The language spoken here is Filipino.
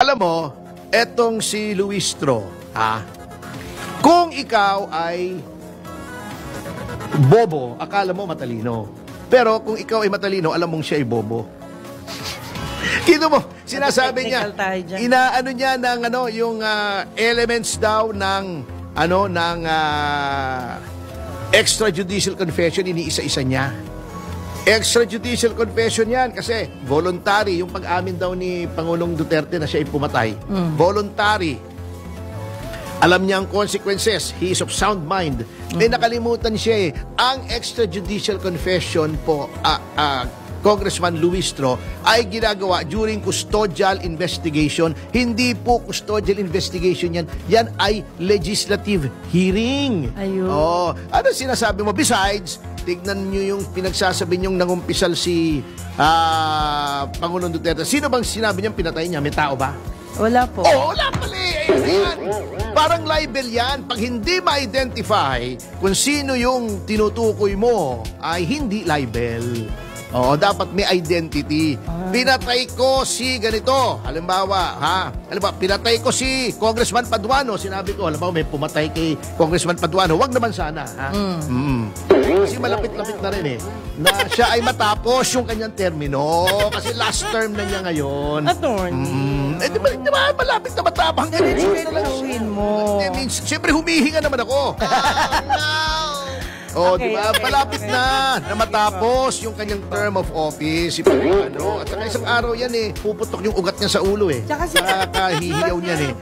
Alam mo, etong si Luistro, kung ikaw ay bobo, akala mo matalino. Pero kung ikaw ay matalino, alam mong siya ay bobo. Kino mo, sinasabi niya, inaano niya ng yung elements daw ng extrajudicial confession, iniisa-isa niya. Extrajudicial confession yan kasi voluntary, yung pag-amin daw ni Pangulong Duterte na siya ay pumatay. Voluntary. Alam niya ang consequences. He is of sound mind. May nakalimutan siya eh. Ang extrajudicial confession po, Congressman Luistro, ay ginagawa during custodial investigation. Hindi po custodial investigation yan. Yan ay legislative hearing. Ayun. Oh, ano sinasabi mo? Besides, tignan nyo yung pinagsasabi nyong nangumpisal si Pangulong Duterte. Sino bang sinabi niyang pinatay niya? May tao ba? Wala po. Oh, wala pala eh. Ayan. Parang libel yan. Pag hindi ma-identify kung sino yung tinutukoy mo, ay hindi libel. Oo, dapat may identity. Pinatay ko si ganito. Halimbawa, pinatay ko si Congressman Paduano. Sinabi ko, halimbawa, may pumatay kay Congressman Paduano. Wag naman sana, Kasi malapit-lapit na rin eh. Na siya ay matapos yung kanyang termino. Kasi last term na niya ngayon. Attorney. Di ba, malapit na matapang. Gawin mo. Siyempre, humihinga naman ako. Oh, Okay, di ba? okay, Malapit okay. na matapos yung kanyang term of office. Si Paduano. At saka isang araw yan eh, puputok yung ugat niya sa ulo eh. Tsaka si- Kakahihiyaw niyan eh.